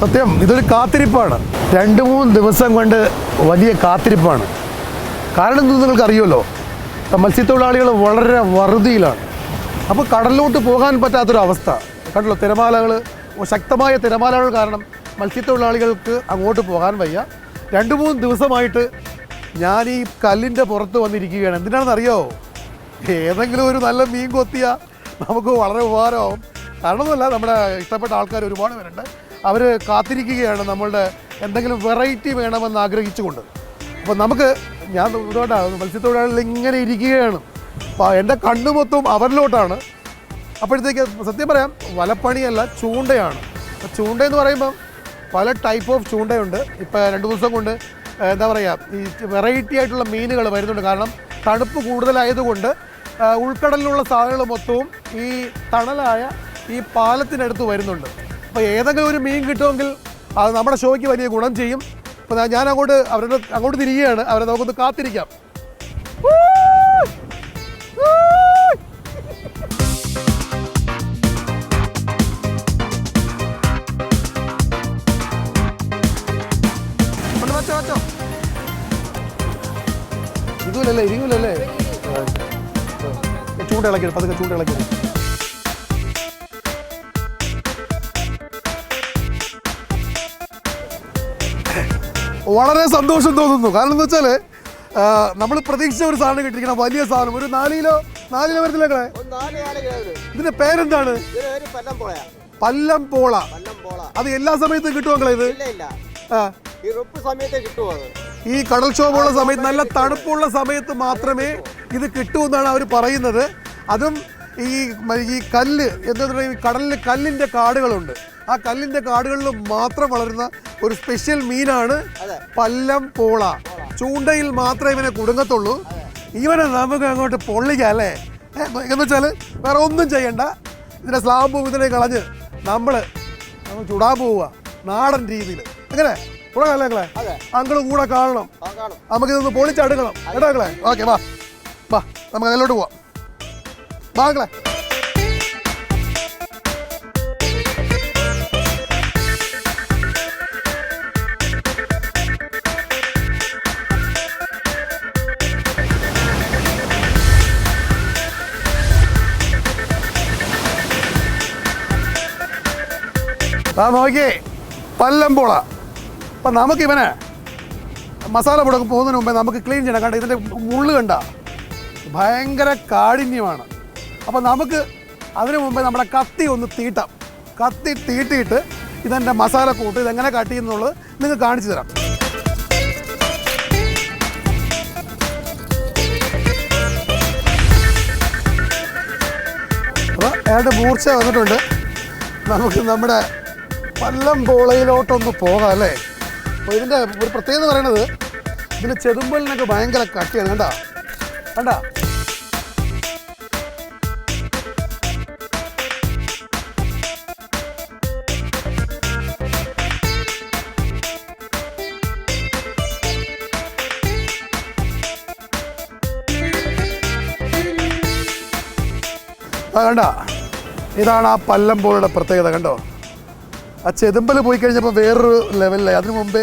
സത്യം ഇതൊരു കാത്തിരിപ്പാണ്. 2-3 ദിവസം കൊണ്ട് വലിയ കാത്തിരിപ്പാണ്. കാരണം എന്തെന്ന് നിങ്ങൾക്കറിയുമല്ലോ, മത്സ്യത്തൊഴിലാളികൾ വളരെ വറുതിയിലാണ്. അപ്പോൾ കടലിലോട്ട് പോകാൻ പറ്റാത്തൊരവസ്ഥ കണ്ടല്ലോ. തിരമാലകൾ, ശക്തമായ തിരമാലകൾ കാരണം മത്സ്യത്തൊഴിലാളികൾക്ക് അങ്ങോട്ട് പോകാൻ വയ്യ. 2-3 ദിവസമായിട്ട് ഞാൻ ഈ കല്ലിൻ്റെ പുറത്ത് വന്നിരിക്കുകയാണ്. എന്തിനാണെന്നറിയോ? ഏതെങ്കിലും ഒരു നല്ല മീൻ കൊത്തിയാൽ നമുക്ക് വളരെ ഉപകാരമാവും. കാരണമൊന്നുമല്ല, നമ്മുടെ ഇഷ്ടപ്പെട്ട ആൾക്കാർ ഒരുപാട് പേരുണ്ട്. അവർ കാത്തിരിക്കുകയാണ് നമ്മളുടെ എന്തെങ്കിലും വെറൈറ്റി വേണമെന്ന് ആഗ്രഹിച്ചുകൊണ്ട്. അപ്പോൾ ഞാൻ ഇതുകൊണ്ടാണ് മത്സ്യത്തൊഴിലാളികൾ ഇങ്ങനെ ഇരിക്കുകയാണ്. അപ്പോൾ എൻ്റെ കണ്ണു മൊത്തം അവരിലോട്ടാണ്. അപ്പോഴത്തേക്ക് സത്യം പറയാം, വലപ്പണിയല്ല, ചൂണ്ടയാണ്. ചൂണ്ടയെന്ന് പറയുമ്പം പല ടൈപ്പ് ഓഫ് ചൂണ്ടയുണ്ട്. ഇപ്പോൾ 2 ദിവസം കൊണ്ട് എന്താ പറയുക, ഈ വെറൈറ്റി ആയിട്ടുള്ള മീനുകൾ വരുന്നുണ്ട്. കാരണം തണുപ്പ് കൂടുതലായതുകൊണ്ട് ഉൾക്കടലിലുള്ള സാധനങ്ങൾ മൊത്തവും ഈ തണലായ ഈ പാലത്തിനടുത്ത് വരുന്നുണ്ട്. അപ്പോൾ ഏതെങ്കിലും ഒരു മീൻ കിട്ടുമെങ്കിൽ അത് നമ്മുടെ ഷോയ്ക്ക് വലിയ ഗുണം ചെയ്യും. അപ്പോൾ ഞാൻ അങ്ങോട്ട് തിരികുകയാണ്. അവരെ നമുക്കൊന്ന് കാത്തിരിക്കാം. ഇരിക്കൂലല്ലേ ചൂണ്ട ഇളക്കിയത്, പതുക്കെ ചൂണ്ട ഇളക്കിയത്. വളരെ സന്തോഷം തോന്നുന്നു. കാരണം എന്താ വെച്ചാൽ നമ്മൾ പ്രതീക്ഷിച്ച ഒരു സാധനം കിട്ടിയിരിക്കണം, വലിയ സാധനം. ഒരു 4 കിലോ വരത്തില്ലേ? ഇതിന്റെ പേരെന്താണ്? പല്ലം പോള. അത് എല്ലാ സമയത്തും കിട്ടുമോ മക്കളെ? ഇത് ഈ കടൽക്ഷോഭമുള്ള സമയത്ത്, നല്ല തണുപ്പുള്ള സമയത്ത് മാത്രമേ ഇത് കിട്ടൂന്നാണ് അവർ പറയുന്നത്. അതും ഈ കല്ല് എന്താ പറയുക, കടലിൽ കല്ലിൻ്റെ കാടുകളുണ്ട്. ആ കല്ലിൻ്റെ കാടുകളിൽ മാത്രം വളരുന്ന ഒരു സ്പെഷ്യൽ മീനാണ് പല്ലം പോള. ചൂണ്ടയിൽ മാത്രമേ ഇവനെ കുടുങ്ങത്തുള്ളൂ. ഇവനെ നമുക്ക് അങ്ങോട്ട് പൊള്ളിക്കാം അല്ലേ? എന്ന് വെച്ചാൽ വേറെ ഒന്നും ചെയ്യണ്ട. ഇതിൻ്റെ സ്ലാമ്പും ഇതിനെ കളഞ്ഞ് നമ്മൾ ചുടാൻ പോവുക നാടൻ രീതിയിൽ. എങ്ങനെ തുടങ്ങല്ലേ മക്കളെ? അങ്കിളും കൂടെ കാണണം. നമുക്കിതൊന്ന് പൊളിച്ചടുക്കണം കേട്ടോ മക്കളെ? ഓക്കെ, വാ നമുക്ക് അതിലോട്ട് പോവാം. വാ മക്കളെ. നോക്കിയേ, പല്ലം പോള. അപ്പം നമുക്കിവനെ മസാല പൊടക്ക് പോകുന്നതിന് മുമ്പേ നമുക്ക് ക്ലീൻ ചെയ്യണം. കണ്ട ഇതിൻ്റെ മുള്ള് കണ്ട ഭയങ്കര കാഠിന്യമാണ്. അപ്പം നമുക്ക് അതിനു മുമ്പേ നമ്മുടെ കത്തി ഒന്ന് തീട്ടാം. കത്തി തീട്ടിയിട്ട് ഇതെൻ്റെ മസാല കൂട്ട് ഇതെങ്ങനെ കട്ട് ചെയ്യുന്നുള്ളത് നിങ്ങൾക്ക് കാണിച്ചു തരാം. അപ്പോൾ ഏതാണ്ട് മൂർച്ച വന്നിട്ടുണ്ട്. നമുക്ക് നമ്മുടെ പല്ലം പോളയിലോട്ടൊന്ന് പോകാം അല്ലേ? അപ്പോൾ ഇതിൻ്റെ ഒരു പ്രത്യേകത എന്ന് പറയുന്നത്, ഇതിന് ചെതുമ്പലിനൊക്കെ ഭയങ്കര കട്ടിയാണ്. കണ്ട ഇതാണ് ആ പല്ലം പോളയുടെ പ്രത്യേകത. കണ്ടോ, ആ ചെതുമ്പൽ പോയി കഴിഞ്ഞപ്പോൾ വേറൊരു ലെവലിലായി. അതിനു മുമ്പേ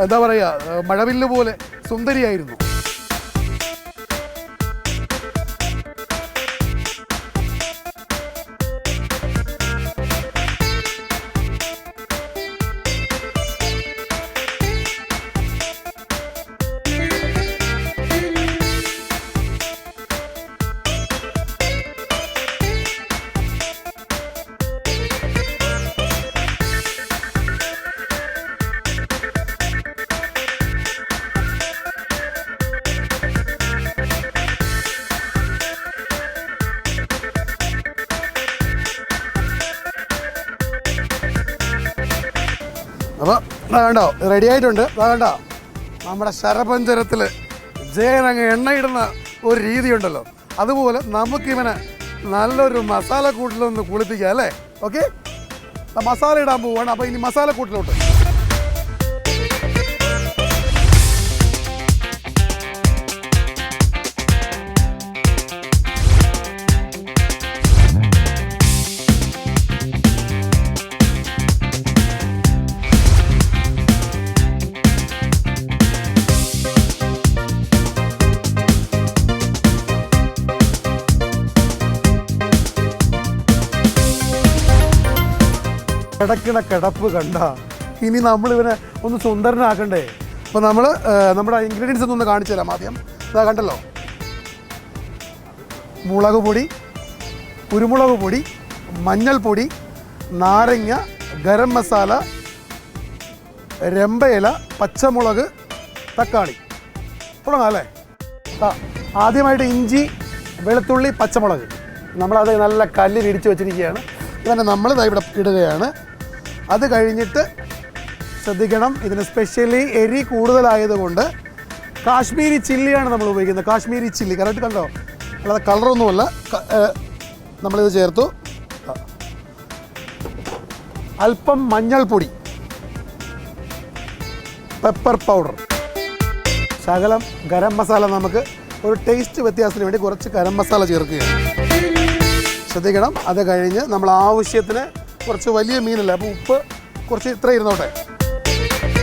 എന്താ പറയുക, മഴവില്ല് പോലെ സുന്ദരിയായിരുന്നു. അപ്പോൾ കണ്ടോ, റെഡി ആയിട്ടുണ്ട്. കണ്ടോ, നമ്മുടെ ശരപഞ്ചരത്തിൽ ജയനങ്ങ് എണ്ണയിടുന്ന ഒരു രീതിയുണ്ടല്ലോ, അതുപോലെ നമുക്കിവനെ നല്ലൊരു മസാല കൂട്ടിലൊന്ന് കുളിപ്പിക്കാം അല്ലേ? ഓക്കെ, മസാല ഇടാൻ പോവുകയാണ്. അപ്പോൾ ഇനി മസാല കൂട്ടിലോട്ട് കിടക്കണ കിടപ്പ് കണ്ട ഇനി നമ്മളിവനെ ഒന്ന് സുന്ദരനാക്കണ്ടേ. അപ്പോൾ നമ്മൾ നമ്മുടെ ഇൻഗ്രീഡിയൻസ് ഒന്ന് കാണിച്ചു തരാം. ആദ്യം ഇതാ കണ്ടല്ലോ, മുളക് പൊടി, കുരുമുളക് പൊടി, മഞ്ഞൾപ്പൊടി, നാരങ്ങ, ഗരം മസാല, രമ്പയില, പച്ചമുളക്, തക്കാളി. തുടങ്ങാം അല്ലേ? ആദ്യമായിട്ട് ഇഞ്ചി, വെളുത്തുള്ളി, പച്ചമുളക് നമ്മളത് നല്ല കല്ലിൽ ഇടിച്ച് വെച്ചിരിക്കുകയാണ്. ഇതന്നെ നമ്മൾ ഇവിടെ ഇടുകയാണ്. അത് കഴിഞ്ഞിട്ട് ശ്രദ്ധിക്കണം, ഇതിന് സ്പെഷ്യലി എരി കൂടുതലായതുകൊണ്ട് കാശ്മീരി ചില്ലിയാണ് നമ്മൾ ഉപയോഗിക്കുന്നത്. കാശ്മീരി ചില്ലി കറക്റ്റ് കണ്ടോ, അല്ലാതെ കളറൊന്നുമല്ല. നമ്മളിത് ചേർത്തു. അല്പം മഞ്ഞൾപ്പൊടി, പെപ്പർ പൗഡർ, ശകലം ഗരം മസാല. നമുക്ക് ഒരു ടേസ്റ്റ് വ്യത്യാസത്തിന് വേണ്ടി കുറച്ച് ഗരം മസാല ചേർക്കുകയാണ്. ശ്രദ്ധിക്കണം. അത് കഴിഞ്ഞ് നമ്മൾ ആവശ്യത്തിന് കുറച്ച് വലിയ മീനല്ല, അപ്പോൾ ഉപ്പ് കുറച്ച് ഇത്ര ഇരുന്നോട്ടെ.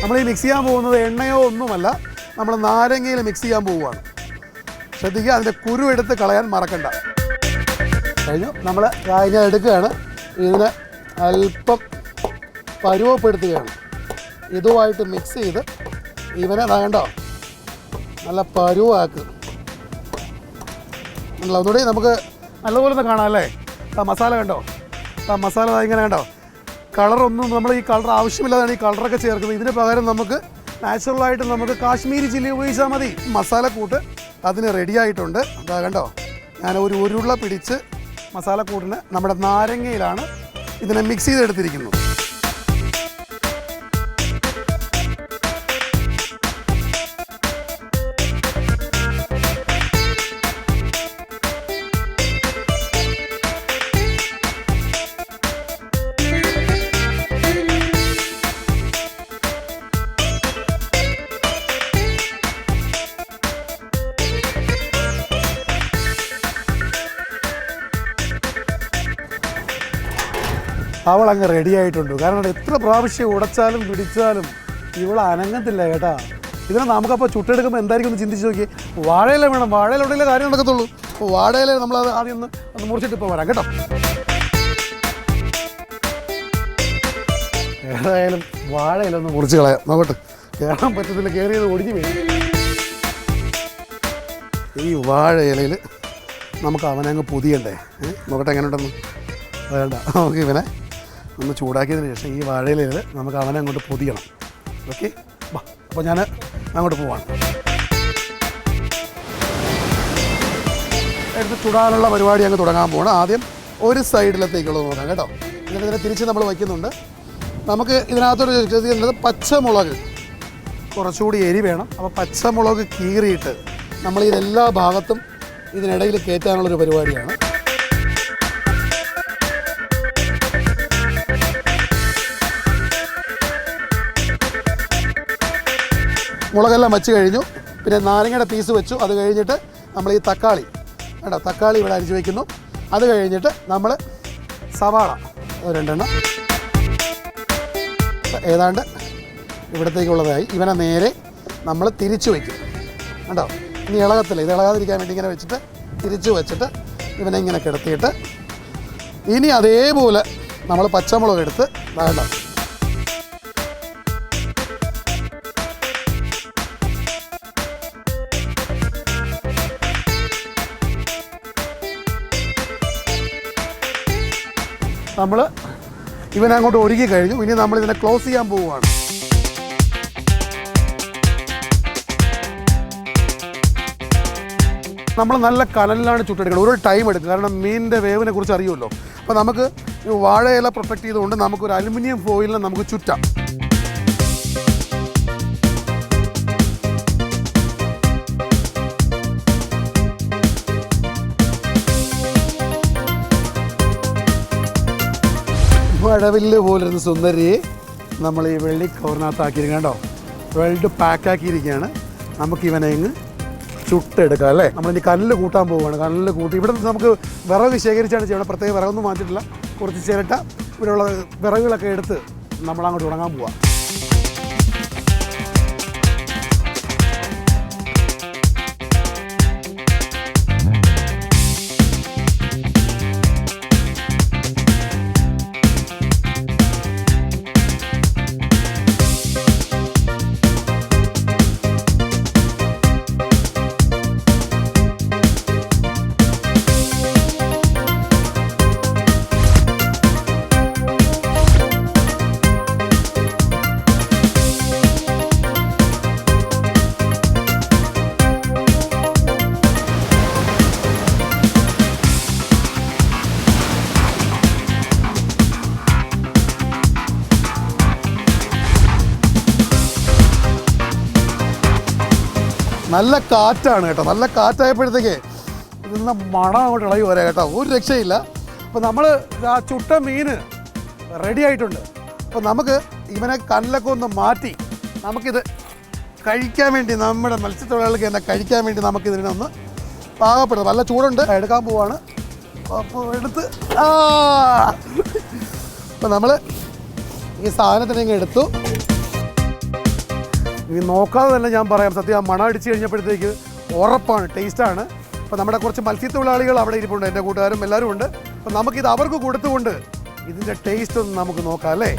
നമ്മൾ ഈ മിക്സ് ചെയ്യാൻ പോകുന്നത് എണ്ണയോ ഒന്നുമല്ല, നമ്മൾ നാരങ്ങയിൽ മിക്സ് ചെയ്യാൻ പോവുകയാണ്. ശ്രദ്ധിക്കുക, അതിൻ്റെ കുരു എടുത്ത് കളയാൻ മറക്കണ്ട. കഴിഞ്ഞു. നമ്മൾ കാര്യം എടുക്കുകയാണ്. ഇതിന് അല്പം പരുവപ്പെടുത്തുകയാണ്. ഇതുമായിട്ട് മിക്സ് ചെയ്ത് ഇവനെ കണ്ടോ നല്ല പരുവാക്കുക. ഒന്നുകൂടി നമുക്ക് നല്ലപോലെ ഒന്ന് കാണാം അല്ലേ? മസാല കണ്ടോ, മസാല ഇങ്ങനെ കണ്ടോ. കളറൊന്നും നമ്മൾ ഈ കളർ ആവശ്യമില്ലാതാണ് ഈ കളറൊക്കെ ചേർക്കുന്നത്. ഇതിന് പകരം നമുക്ക് നാച്ചുറലായിട്ട് നമുക്ക് കാശ്മീരി ചില്ലി ഉപയോഗിച്ചാൽ മതി. മസാലക്കൂട്ട് അതിന് റെഡിയായിട്ടുണ്ട്. അതാ കണ്ടോ, ഞാൻ ഒരു ഉരുള പിടിച്ച് മസാലക്കൂട്ടിന് നമ്മുടെ നാരങ്ങയിലാണ് ഇതിനെ മിക്സ് ചെയ്തെടുത്തിരിക്കുന്നു. അവളങ്ങ് റെഡി ആയിട്ടുണ്ട്. കാരണം എത്ര പ്രാവശ്യം ഉടച്ചാലും പിടിച്ചാലും ഇവൾ അനങ്ങത്തില്ല കേട്ടാ. ഇതിനെ നമുക്കപ്പോൾ ചുട്ടെടുക്കുമ്പോൾ എന്തായിരിക്കും ഒന്ന് ചിന്തിച്ച് നോക്കി. വാഴയില വേണം, വാഴയിലുള്ളിലെ കാര്യം നടക്കത്തുള്ളൂ. അപ്പോൾ വാഴയില നമ്മളത് ആദ്യം ഒന്ന് മുറിച്ചിട്ട് ഇപ്പോൾ വരാം കേട്ടോ. ഏതായാലും വാഴയില ഒന്ന് മുറിച്ച് കളയാം. നോക്കട്ടെ, കയറാൻ പറ്റത്തില്ല, കയറിയത് ഒടിഞ്ഞു വീഴും. ഈ വാഴയിലയിൽ നമുക്ക് അവനെ അങ്ങ് പൊതിയണ്ടേ. നോക്കട്ടെ എങ്ങനെ ഉണ്ടെന്ന്. വേണ്ട, നമുക്ക് ഇവനെ ഒന്ന് ചൂടാക്കിയതിന് ശേഷം ഈ വാഴയിലയിൽ നമുക്ക് അവനെ അങ്ങോട്ട് പൊതിയണം. ഓക്കെ, അപ്പോൾ ഞാൻ അങ്ങോട്ട് പോവാണ്. എടുത്ത് ചുടാനുള്ള പരിപാടി അങ്ങ് തുടങ്ങാൻ പോകണം. ആദ്യം ഒരു സൈഡിലത്തേക്കുള്ളത് നോക്കാം കേട്ടോ. എന്നിട്ട് ഇതിനെ തിരിച്ച് നമ്മൾ വയ്ക്കുന്നുണ്ട്. നമുക്ക് ഇതിനകത്തൊരു ചെയ്യുന്നത് പച്ചമുളക്, കുറച്ചുകൂടി എരി വേണം. അപ്പോൾ പച്ചമുളക് കീറിയിട്ട് നമ്മൾ ഇതെല്ലാ ഭാഗത്തും ഇതിനിടയിൽ കയറ്റാനുള്ളൊരു പരിപാടിയാണ്. മുളകെല്ലാം വച്ച് കഴിഞ്ഞു. പിന്നെ നാരങ്ങയുടെ പീസ് വെച്ചു. അത് കഴിഞ്ഞിട്ട് നമ്മൾ ഈ തക്കാളി കേട്ടോ, തക്കാളി ഇവിടെ അരിച്ച് വയ്ക്കുന്നു. അത് കഴിഞ്ഞിട്ട് നമ്മൾ സവാള രണ്ടെണ്ണം ഏതാണ്ട് ഇവിടത്തേക്കുള്ളതായി. ഇവനെ നേരെ നമ്മൾ തിരിച്ചു വയ്ക്കും കേട്ടോ. ഇനി ഇളകത്തില്ല, ഇത് ഇളകാതിരിക്കാൻ വേണ്ടി ഇങ്ങനെ വെച്ചിട്ട് തിരിച്ചു വെച്ചിട്ട് ഇവനെ ഇങ്ങനെ കിടത്തിയിട്ട് ഇനി അതേപോലെ നമ്മൾ പച്ചമുളക് എടുത്ത് വേണ്ട നമ്മൾ ഇവനെ അങ്ങോട്ട് ഒരുക്കി കഴിഞ്ഞു. ഇനി നമ്മൾ ഇതിനെ ക്ലോസ് ചെയ്യാൻ പോവുകയാണ്. നമ്മൾ നല്ല കനലിലാണ് ചുട്ടെടുക്കുന്നത്. ഒരു ടൈം എടുക്കും, കാരണം മീനിൻ്റെ വേവിനെ കുറിച്ച് അറിയുമല്ലോ. അപ്പോൾ നമുക്ക് ഈ വാഴയില പ്രൊട്ടക്ട് ചെയ്തുകൊണ്ട് നമുക്കൊരു അലുമിനിയം ഫോയിലിനെ നമുക്ക് ചുറ്റാം. മഴവില്ല് പോലൊരു സുന്ദരിയെ നമ്മൾ ഈ വെള്ളി കവറിനകത്താക്കിയിരിക്കുക കേട്ടോ. വെൽഡ് പാക്കാക്കിയിരിക്കുകയാണ്. നമുക്കിവനെ ഇങ്ങ് ചുട്ടെടുക്കാം അല്ലേ. നമ്മളിനി കല്ല് കൂട്ടാൻ പോവുകയാണ്. കല്ല് കൂട്ടി ഇവിടെ നമുക്ക് വിറക് ശേഖരിച്ചാണ് ചെയ്യണം. പ്രത്യേക വിറകൊന്നും മാറ്റിയിട്ടില്ല. കുറച്ച് ചിരട്ട ഇവിടെയുള്ള വിറകുകളൊക്കെ എടുത്ത് നമ്മളങ്ങോട്ട് തുടങ്ങാൻ പോവാം. നല്ല കാറ്റാണ് കേട്ടോ. നല്ല കാറ്റായപ്പോഴത്തേക്ക് ഇതിന്ന് മണം അങ്ങോട്ട് ഇളകി വരാം കേട്ടോ. ഒരു രക്ഷയില്ല. അപ്പോൾ നമ്മൾ ആ ചുട്ട മീൻ റെഡി ആയിട്ടുണ്ട്. അപ്പോൾ നമുക്ക് ഇവനെ കല്ലൊക്കെ ഒന്ന് മാറ്റി നമുക്കിത് കഴിക്കാൻ വേണ്ടി, നമ്മുടെ മത്സ്യത്തൊഴിലാളികൾക്ക് തന്നെ കഴിക്കാൻ വേണ്ടി നമുക്കിതിനൊന്ന് പാകപ്പെടുന്നത്. നല്ല ചൂടുണ്ട്, എടുക്കാൻ പോവാണ്. അപ്പോൾ എടുത്ത് അപ്പോൾ നമ്മൾ ഈ സാധനത്തിനെ ഇങ്ങ് എടുത്തു. ഇനി നോക്കാതെ തന്നെ ഞാൻ പറയാം, സത്യം മണം അടിച്ച് കഴിഞ്ഞപ്പോഴത്തേക്ക് ഉറപ്പാണ്, ടേസ്റ്റാണ്. അപ്പോൾ നമ്മുടെ കുറച്ച് മത്സ്യത്തൊഴിലാളികൾ അവിടെ ഇരിപ്പുണ്ട്, എൻ്റെ കൂട്ടുകാരും എല്ലാവരും ഉണ്ട്. അപ്പോൾ നമുക്കിത് അവർക്ക് കൊടുത്തുകൊണ്ട് ഇതിൻ്റെ ടേസ്റ്റ് ഒന്ന് നമുക്ക് നോക്കാം അല്ലേ.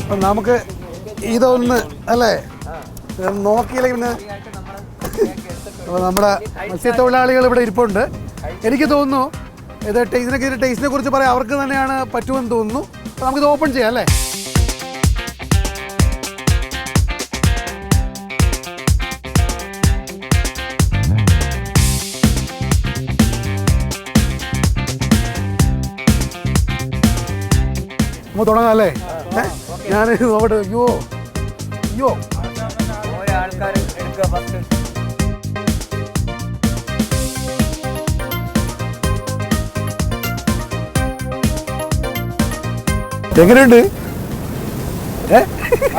അപ്പം നമുക്ക് ഇതൊന്ന് അല്ലേ നോക്കിയില്ലെങ്കിൽ പിന്നെ. അപ്പോൾ നമ്മുടെ മത്സ്യത്തൊഴിലാളികൾ ഇവിടെ ഇരിപ്പുണ്ട്. എനിക്ക് തോന്നുന്നു ഇത് ടേസ്റ്റിനെ കുറിച്ച് പറയാം, അവർക്ക് തന്നെയാണ് പറ്റുമെന്ന് തോന്നുന്നു. അപ്പോൾ നമുക്കിത് ഓപ്പൺ ചെയ്യാം അല്ലേ. നമുക്ക് തുടങ്ങാം അല്ലേ. ഞാൻ നോക്കട്ടെ. അയ്യോ അയ്യോ എങ്ങനെയുണ്ട്?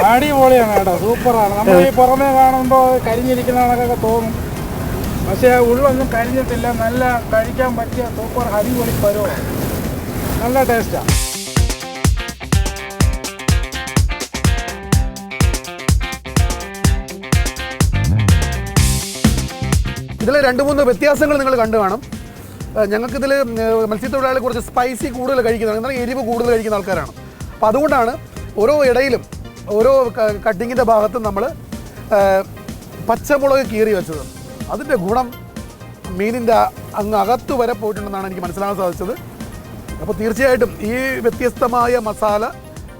അടിപൊളിയാണ് കേട്ടോ, സൂപ്പറാണ്. നമ്മൾ ഈ പുറമേ കാണുമ്പോൾ കരിഞ്ഞിരിക്കുന്ന കണക്കൊക്കെ തോന്നും, പക്ഷേ ഉള്ളൊന്നും കരിഞ്ഞിട്ടില്ല. നല്ല കഴിക്കാൻ പറ്റിയ സൂപ്പർ അടിപൊളി പരുവാണ്, നല്ല ടേസ്റ്റാണ്. ഇതിൽ 2-3 വ്യത്യാസങ്ങൾ നിങ്ങൾ കണ്ടു കാണും. ഞങ്ങൾക്കിതിൽ മത്സ്യത്തൊഴിലാളി കുറച്ച് സ്പൈസി കൂടുതൽ കഴിക്കുന്നത്, എന്നാൽ എരിവ് കൂടുതൽ കഴിക്കുന്ന ആൾക്കാരാണ്. അപ്പോൾ അതുകൊണ്ടാണ് ഓരോ ഇടയിലും ഓരോ കട്ടിങ്ങിൻ്റെ ഭാഗത്തും നമ്മൾ പച്ചമുളക് കീറി വെച്ചത്. അതിൻ്റെ ഗുണം മീനിൻ്റെ അങ്ങ് അകത്ത് വരെ പോയിട്ടുണ്ടെന്നാണ് എനിക്ക് മനസ്സിലാക്കാൻ സാധിച്ചത്. അപ്പോൾ തീർച്ചയായിട്ടും ഈ വ്യത്യസ്തമായ മസാല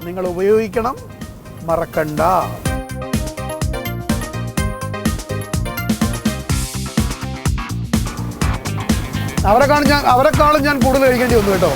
നിങ്ങൾ ഉപയോഗിക്കണം, മറക്കണ്ട. അവരെക്കാളും ഞാൻ കൂടുതൽ കഴിക്കേണ്ടി വന്നു കേട്ടോ.